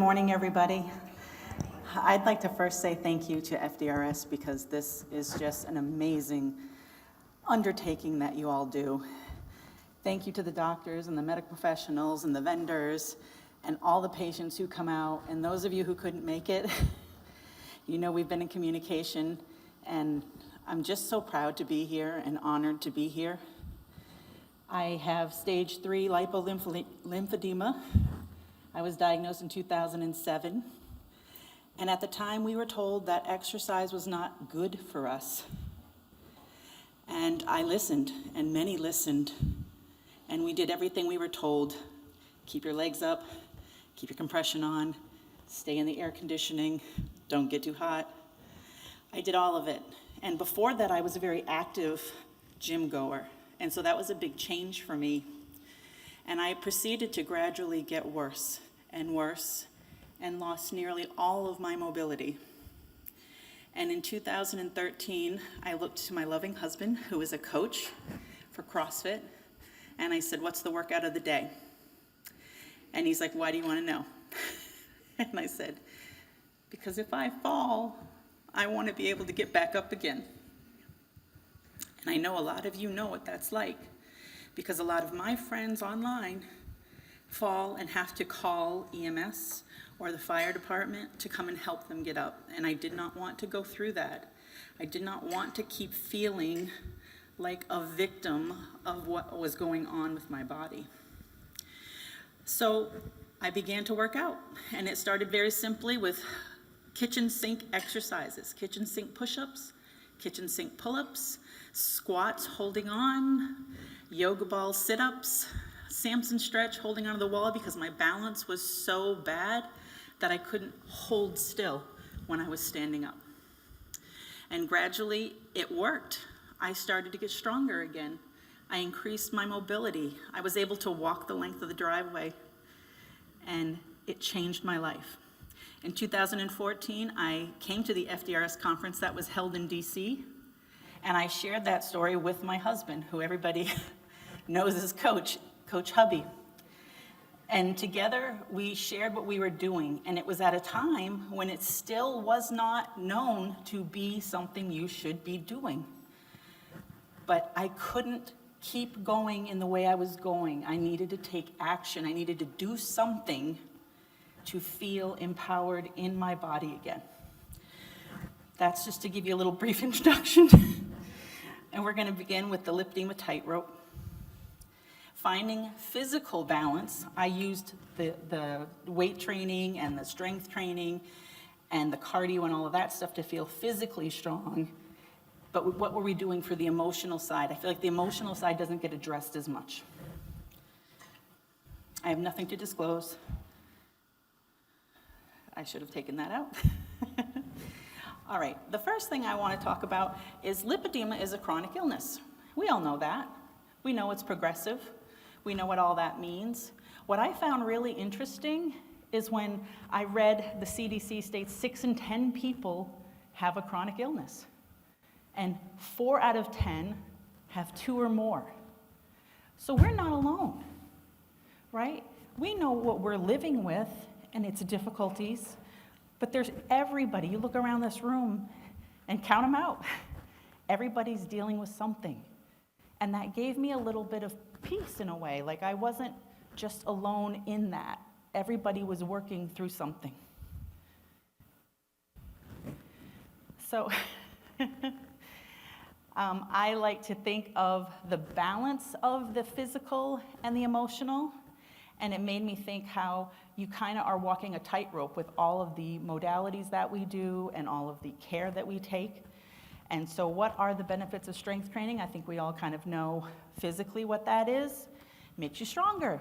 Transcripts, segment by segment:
morning, everybody. I'd like to first say thank you to FDRS because this is just an amazing undertaking that you all do. Thank you to the doctors and the medical professionals and the vendors and all the patients who come out, and those of you who couldn't make it. You know we've been in communication, and I'm just so proud to be here and honored to be here. I have stage 3 lipedema. I was diagnosed in 2007, and at the time we were told that exercise was not good for us. And I listened, and many listened, and we did everything we were told. Keep your legs up, keep your compression on, stay in the air conditioning, don't get too hot. I did all of it. And before that, I was a very active gym goer, and so that was a big change for me. And I proceeded to gradually get worse and worse and lost nearly all of my mobility. And in 2013, I looked to my loving husband, who is a coach for CrossFit, and I said, "What's the workout of the day?" And he's like, "Why do you want to know?" And I said, "Because if I fall, I want to be able to get back up again." And I know a lot of you know what that's like, because a lot of my friends online fall and have to call EMS or the fire department to come and help them get up. And I did not want to go through that. I did not want to keep feeling like a victim of what was going on with my body. So I began to work out, and it started very simply with kitchen sink exercises, kitchen sink push-ups, kitchen sink pull-ups, squats holding on, yoga ball sit-ups, Samson stretch holding onto the wall because my balance was so bad that I couldn't hold still when I was standing up. And gradually it worked. I started to get stronger again. I increased my mobility. I was able to walk the length of the driveway, and it changed my life. In 2014, I came to the FDRS conference that was held in DC, and I shared that story with my husband, who everybody knows as Coach Hubby. And together we shared what we were doing, and it was at a time when it still was not known to be something you should be doing. But I couldn't keep going in the way I was going. I needed to take action. I needed to do something to feel empowered in my body again. That's just to give you a little brief introduction. And we're going to begin with the Lipedema tightrope. Finding physical balance, I used the weight training and the strength training and the cardio and all of that stuff to feel physically strong. But what were we doing for the emotional side? I feel like the emotional side doesn't get addressed as much. I have nothing to disclose. I should have taken that out. All right, the first thing I want to talk about is lipedema is a chronic illness. We all know that. We know it's progressive. We know what all that means. What I found really interesting is when I read the CDC states 6 in 10 people have a chronic illness, and 4 out of 10 have 2 or more. So we're not alone, right? We know what we're living with and its difficulties, but there's everybody. You look around this room and count them out. Everybody's dealing with something. And that gave me a little bit of peace in a way, like I wasn't just alone in that. Everybody was working through something. So I like to think of the balance of the physical and the emotional, and it made me think how you kind of are walking a tightrope with all of the modalities that we do and all of the care that we take. And so what are the benefits of strength training? I think we all kind of know physically what that is. It makes you stronger.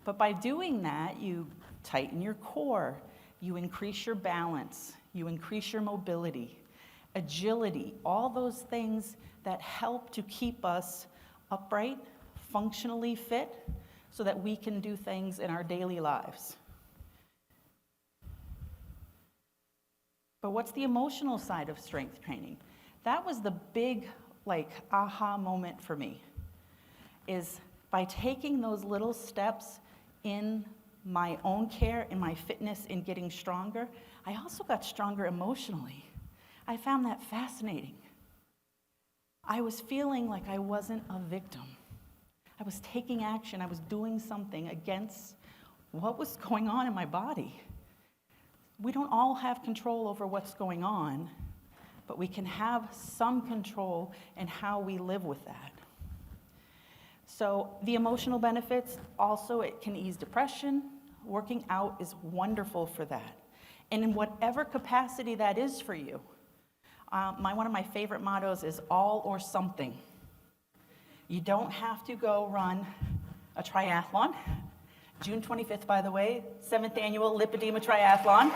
But by doing that, you tighten your core, you increase your balance, you increase your mobility, agility, all those things that help to keep us upright, functionally fit, so that we can do things in our daily lives. But what's the emotional side of strength training? That was the big, aha moment for me, is by taking those little steps in my own care and my fitness in getting stronger, I also got stronger emotionally. I found that fascinating. I was feeling like I wasn't a victim. I was taking action. I was doing something against what was going on in my body. We don't all have control over what's going on, but we can have some control in how we live with that. So the emotional benefits, also it can ease depression. Working out is wonderful for that. And in whatever capacity that is for you. One of my favorite mottos is all or something. You don't have to go run a triathlon. June 25th, by the way, 7th annual Lipedema Triathlon.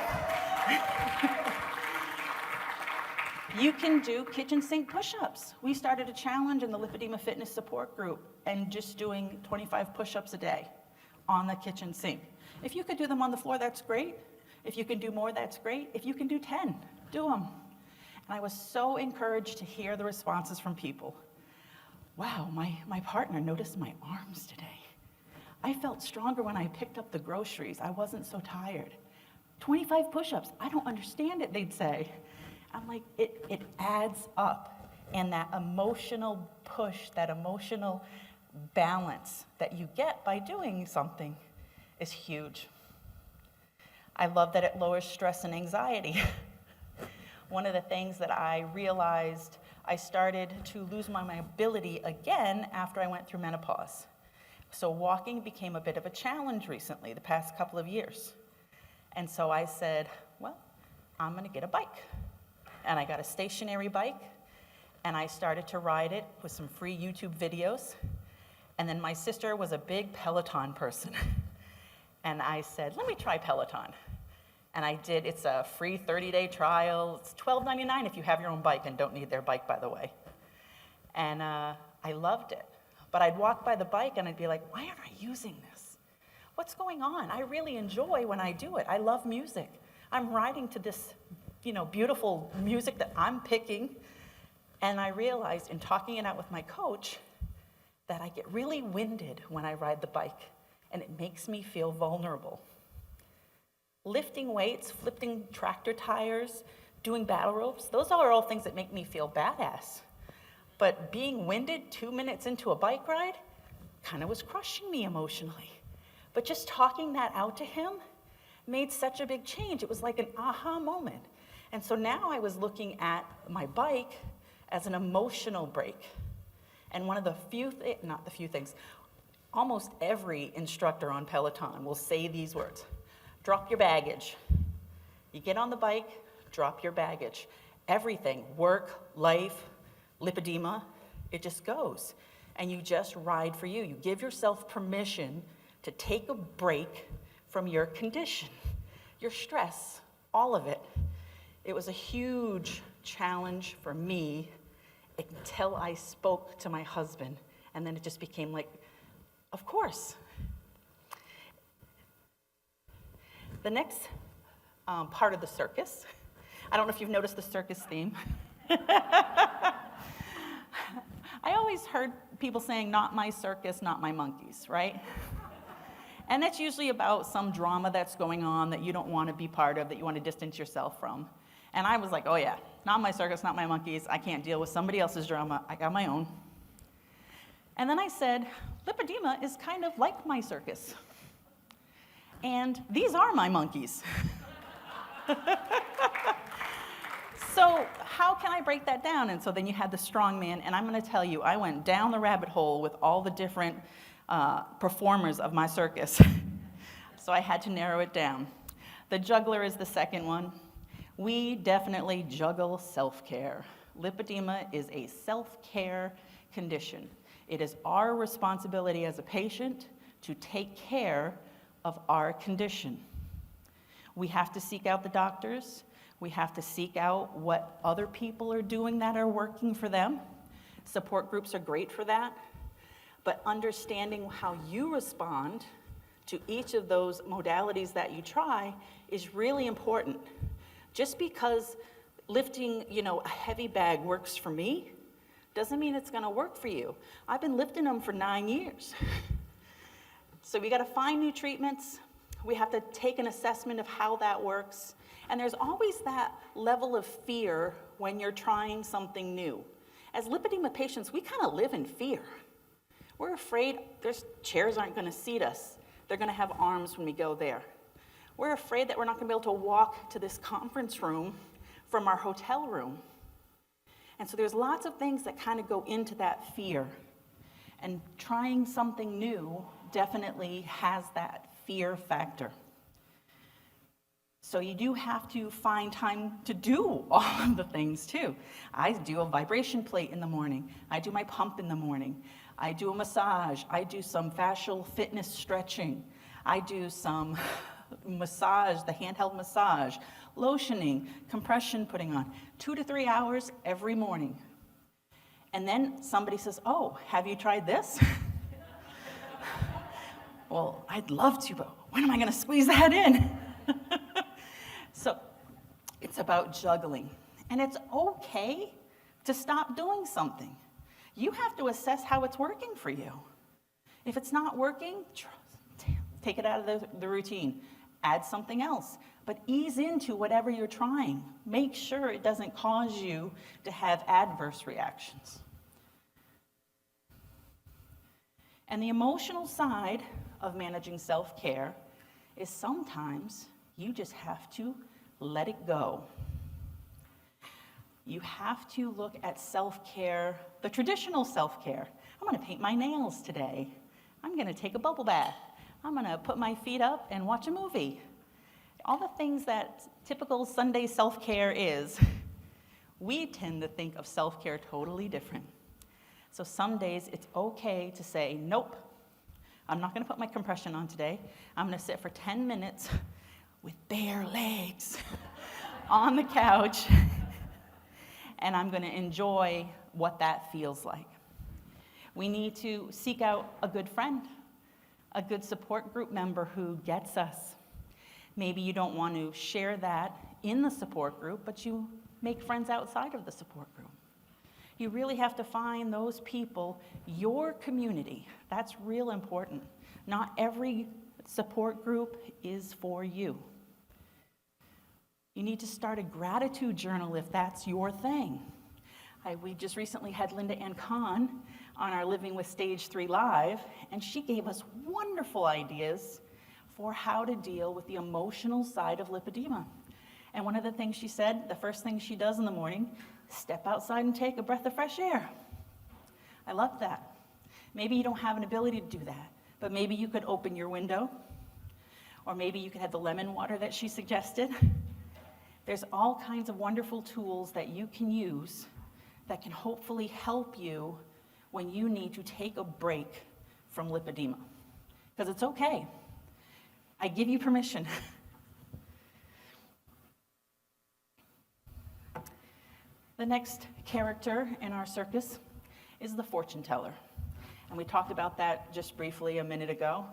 You can do kitchen sink push-ups. We started a challenge in the Lipedema Fitness Support Group and just doing 25 push-ups a day on the kitchen sink. If you could do them on the floor, that's great. If you can do more, that's great. If you can do 10, do them. And I was so encouraged to hear the responses from people. Wow, my partner noticed my arms today. I felt stronger when I picked up the groceries. I wasn't so tired. 25 push-ups, I don't understand it, they'd say. I'm like, it adds up. And that emotional push, that emotional balance that you get by doing something is huge. I love that it lowers stress and anxiety. One of the things that I realized, I started to lose my mobility again after I went through menopause. So walking became a bit of a challenge recently, the past couple of years. And so I said, well, I'm gonna get a bike. And I got a stationary bike, and I started to ride it with some free YouTube videos. And then my sister was a big Peloton person. And I said, let me try Peloton. And I did. It's a free 30-day trial. It's $12.99 if you have your own bike and don't need their bike, by the way. And I loved it. But I'd walk by the bike and I'd be like, why aren't I using this? What's going on? I really enjoy when I do it. I love music. I'm riding to this, beautiful music that I'm picking. And I realized in talking it out with my coach that I get really winded when I ride the bike, and it makes me feel vulnerable. Lifting weights, flipping tractor tires, doing battle ropes, those are all things that make me feel badass. But being winded 2 minutes into a bike ride kind of was crushing me emotionally. But just talking that out to him made such a big change. It was like an aha moment. And so now I was looking at my bike as an emotional break. And one of the almost every instructor on Peloton will say these words: drop your baggage. You get on the bike, drop your baggage. Everything, work, life, lipedema, it just goes. And you just ride for you. You give yourself permission to take a break from your condition, your stress, all of it. It was a huge challenge for me until I spoke to my husband, and then it just became like, of course. The next part of the circus, I don't know if you've noticed the circus theme. I always heard people saying, not my circus, not my monkeys, right? And that's usually about some drama that's going on that you don't want to be part of, that you want to distance yourself from. And I was like, oh yeah, not my circus, not my monkeys. I can't deal with somebody else's drama. I got my own. And then I said, lipedema is kind of like my circus. And these are my monkeys. So how can I break that down? And so then you had the strong man, and I'm going to tell you, I went down the rabbit hole with all the different performers of my circus. So I had to narrow it down. The juggler is the second one. We definitely juggle self-care. Lipedema is a self-care condition. It is our responsibility as a patient to take care of our condition. We have to seek out the doctors. We have to seek out what other people are doing that are working for them. Support groups are great for that. But understanding how you respond to each of those modalities that you try is really important. Just because lifting, a heavy bag works for me doesn't mean it's going to work for you. I've been lifting them for 9 years. So we got to find new treatments. We have to take an assessment of how that works. And there's always that level of fear when you're trying something new. As lipedema patients, we kind of live in fear. We're afraid chairs aren't going to seat us. They're going to have arms when we go there. We're afraid that we're not going to be able to walk to this conference room from our hotel room. And so there's lots of things that kind of go into that fear. And trying something new definitely has that fear factor. So you do have to find time to do all of the things too. I do a vibration plate in the morning. I do my pump in the morning. I do a massage. I do some fascial fitness stretching. I do some massage, the handheld massage, lotioning, compression putting on, 2 to 3 hours every morning. And then somebody says, oh, have you tried this? Well, I'd love to, but when am I going to squeeze that in? So it's about juggling. And it's okay to stop doing something. You have to assess how it's working for you. If it's not working, take it out of the routine. Add something else. But ease into whatever you're trying. Make sure it doesn't cause you to have adverse reactions. And the emotional side of managing self-care is sometimes you just have to let it go. You have to look at self-care, the traditional self-care. I'm going to paint my nails today. I'm going to take a bubble bath. I'm going to put my feet up and watch a movie. All the things that typical Sunday self-care is, we tend to think of self-care totally different. So some days it's okay to say, nope, I'm not going to put my compression on today. I'm going to sit for 10 minutes with bare legs on the couch, and I'm going to enjoy what that feels like. We need to seek out a good friend, a good support group member who gets us. Maybe you don't want to share that in the support group, but you make friends outside of the support group. You really have to find those people, your community. That's real important. Not every support group is for you. You need to start a gratitude journal if that's your thing. We just recently had Linda Ann Kahn on our Living with Stage 3 Live, and she gave us wonderful ideas for how to deal with the emotional side of lipedema. And one of the things she said, the first thing she does in the morning, step outside and take a breath of fresh air. I love that. Maybe you don't have an ability to do that, but maybe you could open your window, or maybe you could have the lemon water that she suggested. There's all kinds of wonderful tools that you can use that can hopefully help you when you need to take a break from lipedema. Because it's okay. I give you permission. The next character in our circus is the fortune teller. And we talked about that just briefly a minute ago.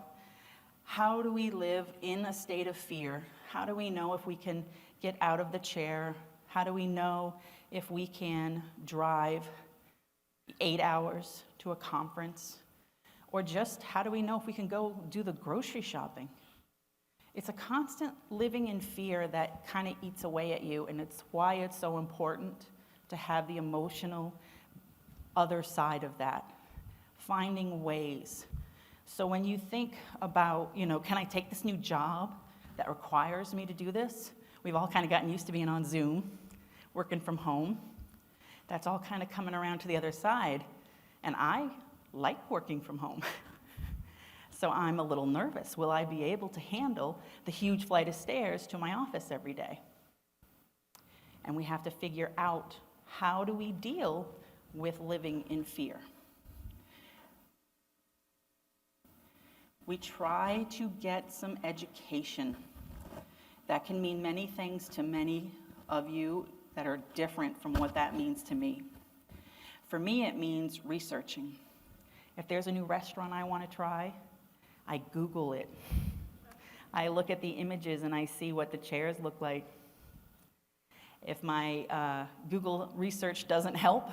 How do we live in a state of fear? How do we know if we can get out of the chair? How do we know if we can drive 8 hours to a conference? Or just how do we know if we can go do the grocery shopping? It's a constant living in fear that kind of eats away at you, and it's why it's so important to have the emotional other side of that, finding ways. So when you think about, can I take this new job that requires me to do this? We've all kind of gotten used to being on Zoom, working from home. That's all kind of coming around to the other side. And I like working from home. So I'm a little nervous. Will I be able to handle the huge flight of stairs to my office every day? And we have to figure out, how do we deal with living in fear? We try to get some education. That can mean many things to many of you that are different from what that means to me. For me, it means researching. If there's a new restaurant I want to try, I Google it. I look at the images and I see what the chairs look like. If my Google research doesn't help,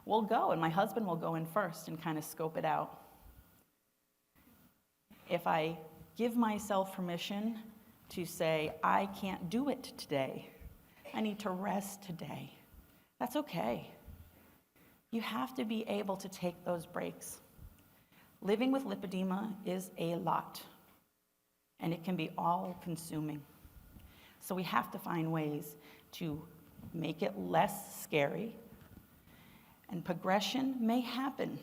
we'll go, and my husband will go in first and kind of scope it out. If I give myself permission to say, I can't do it today. I need to rest today. That's okay. You have to be able to take those breaks. Living with lipedema is a lot, and it can be all-consuming. So we have to find ways to make it less scary, and progression may happen.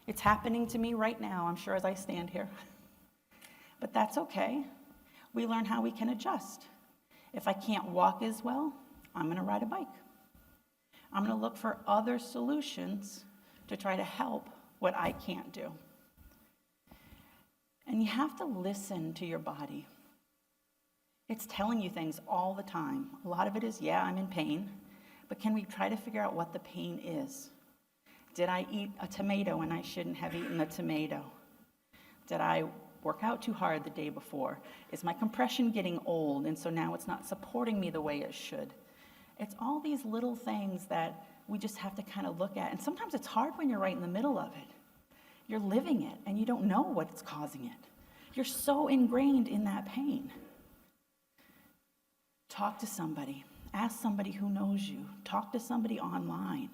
It's happening to me right now, I'm sure, as I stand here. But that's okay. We learn how we can adjust. If I can't walk as well, I'm going to ride a bike. I'm going to look for other solutions to try to help what I can't do. And you have to listen to your body. It's telling you things all the time. A lot of it is, yeah, I'm in pain, but can we try to figure out what the pain is? Did I eat a tomato and I shouldn't have eaten a tomato? Did I work out too hard the day before? Is my compression getting old and so now it's not supporting me the way it should? It's all these little things that we just have to kind of look at. And sometimes it's hard when you're right in the middle of it. You're living it and you don't know what's causing it. You're so ingrained in that pain. Talk to somebody. Ask somebody who knows you. Talk to somebody online.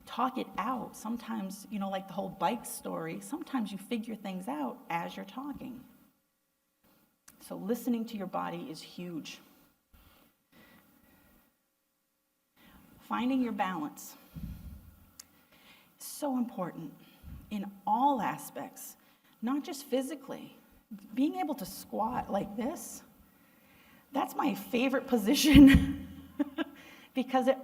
Talk it out. Sometimes, like the whole bike story, sometimes you figure things out as you're talking. So listening to your body is huge. Finding your balance is so important in all aspects, not just physically. Being able to squat like this, that's my favorite position because it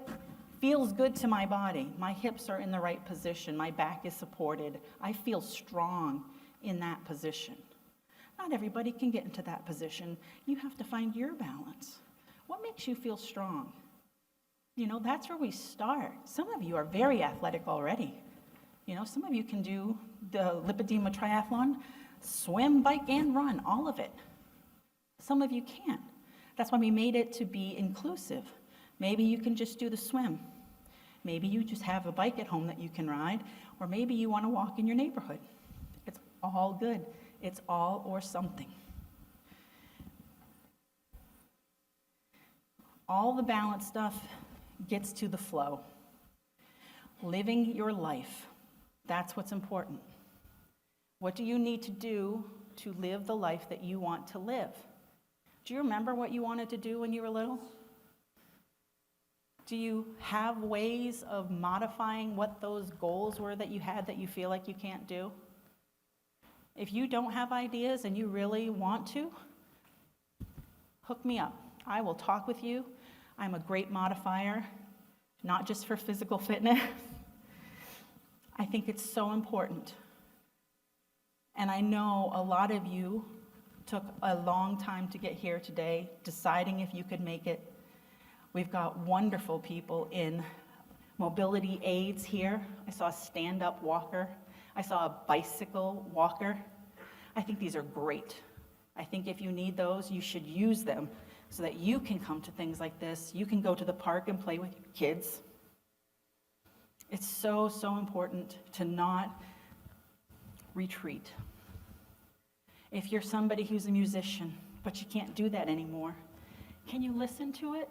feels good to my body. My hips are in the right position. My back is supported. I feel strong in that position. Not everybody can get into that position. You have to find your balance. What makes you feel strong? That's where we start. Some of you are very athletic already. Some of you can do the Lipedema triathlon, swim, bike, and run, all of it. Some of you can't. That's why we made it to be inclusive. Maybe you can just do the swim. Maybe you just have a bike at home that you can ride, or maybe you want to walk in your neighborhood. It's all good. It's all or something. All the balance stuff gets to the flow. Living your life. That's what's important. What do you need to do to live the life that you want to live? Do you remember what you wanted to do when you were little? Do you have ways of modifying what those goals were that you had that you feel like you can't do? If you don't have ideas and you really want to, hook me up. I will talk with you. I'm a great modifier, not just for physical fitness. I think it's so important. And I know a lot of you took a long time to get here today, deciding if you could make it. We've got wonderful people in mobility aids here. I saw a stand-up walker. I saw a bicycle walker. I think these are great. I think if you need those, you should use them so that you can come to things like this. You can go to the park and play with your kids. It's so, so important to not retreat. If you're somebody who's a musician, but you can't do that anymore, can you listen to it?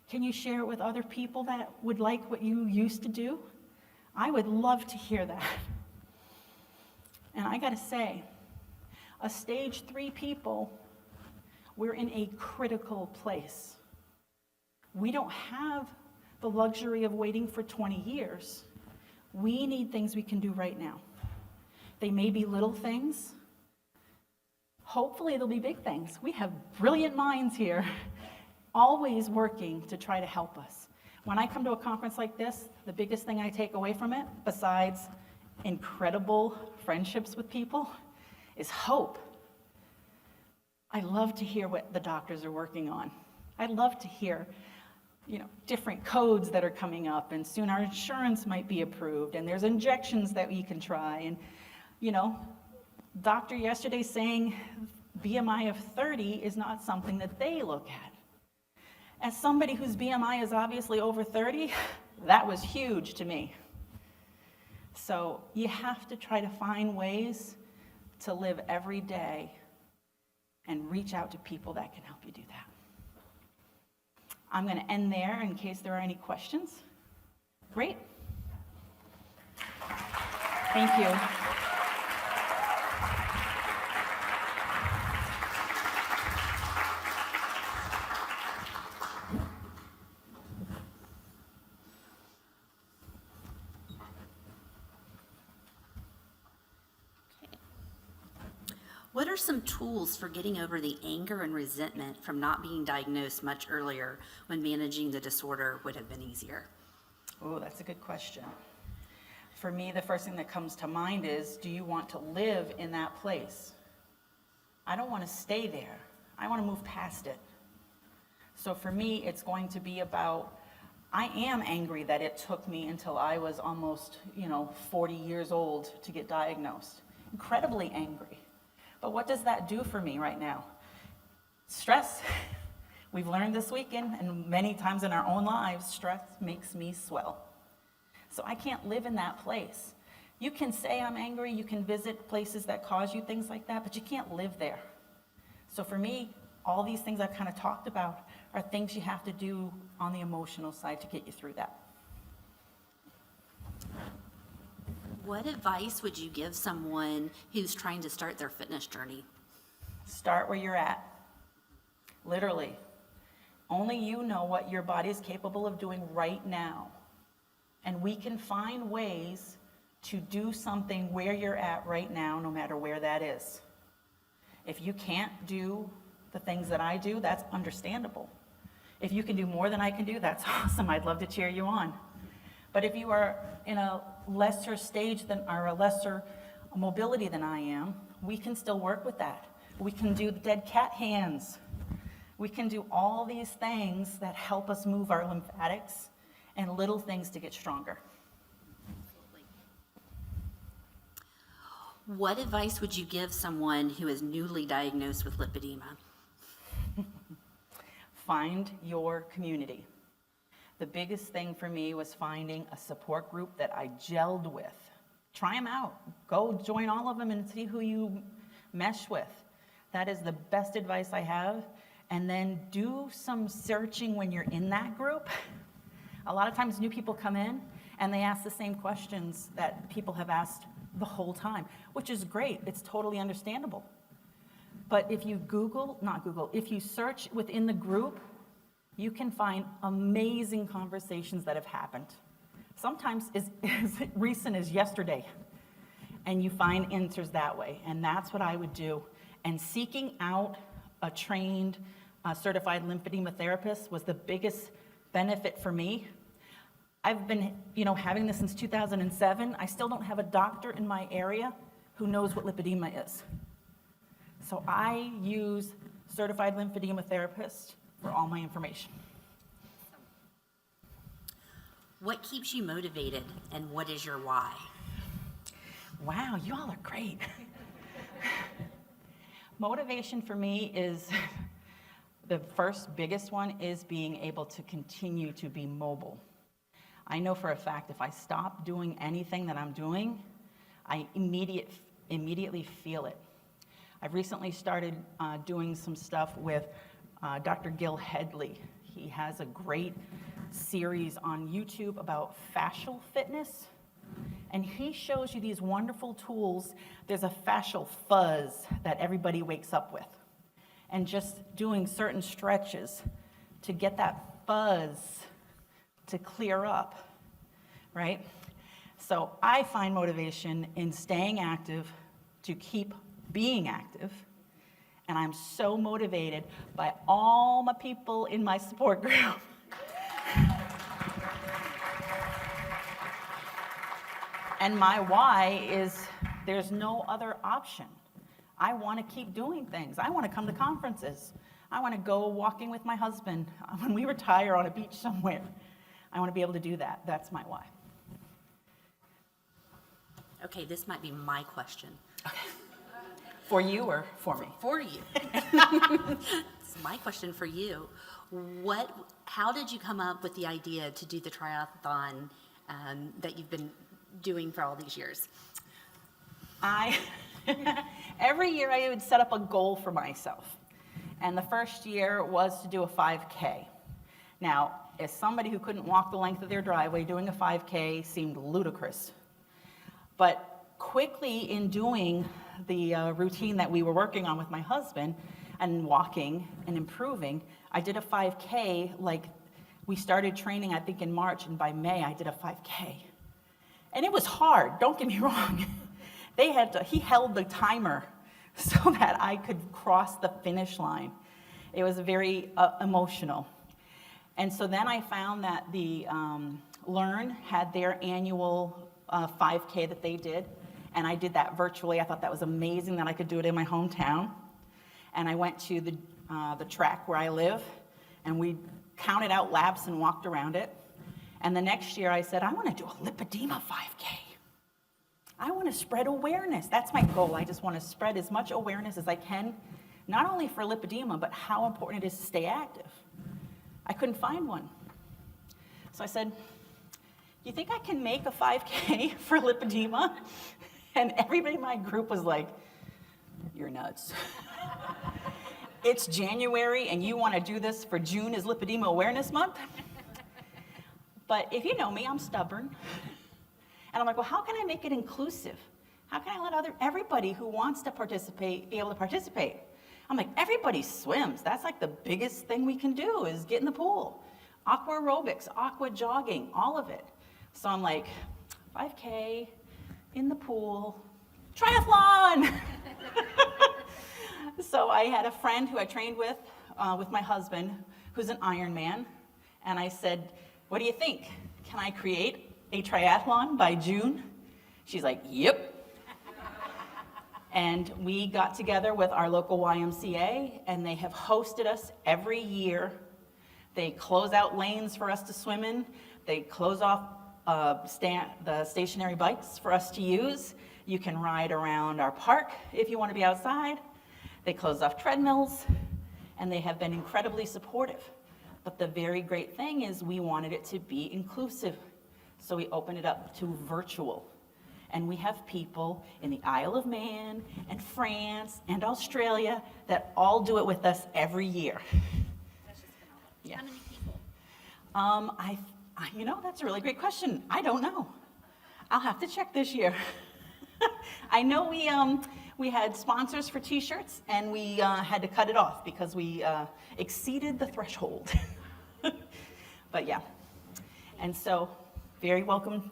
Can you share it with other people that would like what you used to do? I would love to hear that. And I gotta say, a stage 3 people, we're in a critical place. We don't have the luxury of waiting for 20 years. We need things we can do right now. They may be little things. Hopefully they'll be big things. We have brilliant minds here, always working to try to help us. When I come to a conference like this, the biggest thing I take away from it, besides incredible friendships with people, is hope. I love to hear what the doctors are working on. I love to hear, different codes that are coming up, and soon our insurance might be approved, and there's injections that we can try, and, doctor yesterday saying BMI of 30 is not something that they look at. As somebody whose BMI is obviously over 30, that was huge to me. So you have to try to find ways to live every day and reach out to people that can help you do that. I'm going to end there in case there are any questions. Great. Thank you. What are some tools for getting over the anger and resentment from not being diagnosed much earlier when managing the disorder would have been easier? Oh, that's a good question. For me, the first thing that comes to mind is, do you want to live in that place? I don't want to stay there. I want to move past it. So for me, it's going to be about, I am angry that it took me until I was almost, 40 years old to get diagnosed. Incredibly angry. But what does that do for me right now? Stress. We've learned this weekend, and many times in our own lives, stress makes me swell. So I can't live in that place. You can say I'm angry, you can visit places that cause you things like that, but you can't live there. So for me, all these things I've kind of talked about are things you have to do on the emotional side to get you through that. What advice would you give someone who's trying to start their fitness journey? Start where you're at. Literally. Only you know what your body is capable of doing right now. And we can find ways to do something where you're at right now, no matter where that is. If you can't do the things that I do, that's understandable. If you can do more than I can do, that's awesome. I'd love to cheer you on. But if you are in a lesser stage than, or a lesser mobility than I am, we can still work with that. We can do the dead cat hands. We can do all these things that help us move our lymphatics and little things to get stronger. What advice would you give someone who is newly diagnosed with lipedema? Find your community. The biggest thing for me was finding a support group that I gelled with. Try them out. Go join all of them and see who you mesh with. That is the best advice I have. And then do some searching when you're in that group. A lot of times new people come in and they ask the same questions that people have asked the whole time, which is great. It's totally understandable. But if you if you search within the group, you can find amazing conversations that have happened. Sometimes as recent as yesterday. And you find answers that way. And that's what I would do. And seeking out a trained, certified lymphedema therapist was the biggest benefit for me. I've been, having this since 2007. I still don't have a doctor in my area who knows what lipedema is. So I use certified lymphedema therapists for all my information. What keeps you motivated, and what is your why? Wow, you all are great. Motivation for me is, the first biggest one is being able to continue to be mobile. I know for a fact if I stop doing anything that I'm doing, I immediately feel it. I've recently started doing some stuff with Dr. Gil Headley. He has a great series on YouTube about fascial fitness, and he shows you these wonderful tools. There's a fascial fuzz that everybody wakes up with, and just doing certain stretches to get that fuzz to clear up, right? So I find motivation in staying active to keep being active. And I'm so motivated by all my people in my support group. And my why is there's no other option. I want to keep doing things. I want to come to conferences. I want to go walking with my husband when we retire on a beach somewhere. I want to be able to do that. That's my why. Okay, this might be my question. Okay. For you or for me? For you. This is my question for you. How did you come up with the idea to do the triathlon that you've been doing for all these years? Every year I would set up a goal for myself. And the first year was to do a 5K. Now, as somebody who couldn't walk the length of their driveway, doing a 5K seemed ludicrous. But quickly in doing the routine that we were working on with my husband and walking and improving, I did a 5K, like we started training, I think in March, and by May I did a 5K. And it was hard, don't get me wrong. He held the timer so that I could cross the finish line. It was very emotional. And so then I found that the Learn had their annual 5K that they did, and I did that virtually. I thought that was amazing that I could do it in my hometown. And I went to the track where I live, and we counted out laps and walked around it. And the next year I said, I want to do a lipedema 5K. I want to spread awareness. That's my goal. I just want to spread as much awareness as I can, not only for lipedema, but how important it is to stay active. I couldn't find one. So I said, you think I can make a 5K for lipedema? And everybody in my group was like, you're nuts. It's January and you want to do this for June as Lipedema Awareness Month? But if you know me, I'm stubborn. And I'm like, well, how can I make it inclusive? How can I let everybody who wants to participate be able to participate? I'm like, everybody swims. That's like the biggest thing we can do is get in the pool. Aqua aerobics, aqua jogging, all of it. So I'm like, 5K, in the pool, triathlon. So I had a friend who I trained with my husband, who's an Ironman. And I said, what do you think? Can I create a triathlon by June? She's like, yep. And we got together with our local YMCA, and they have hosted us every year. They close out lanes for us to swim in. They close off the stationary bikes for us to use. You can ride around our park if you want to be outside. They close off treadmills, and they have been incredibly supportive. But the very great thing is we wanted it to be inclusive. So we opened it up to virtual. And we have people in the Isle of Man and France and Australia that all do it with us every year. That's just phenomenal. Yeah. How many people? That's a really great question. I don't know. I'll have to check this year. I know we had sponsors for t-shirts, and we had to cut it off because we exceeded the threshold. But yeah, and so very welcome.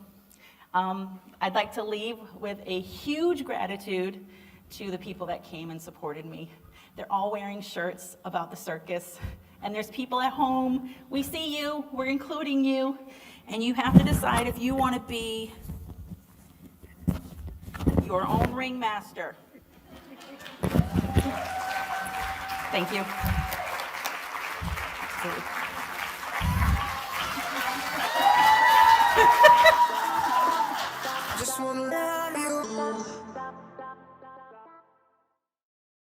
I'd like to leave with a huge gratitude to the people that came and supported me. They're all wearing shirts about the circus, and there's people at home. We see you, we're including you, and you have to decide if you want to be your own ringmaster. Thank you.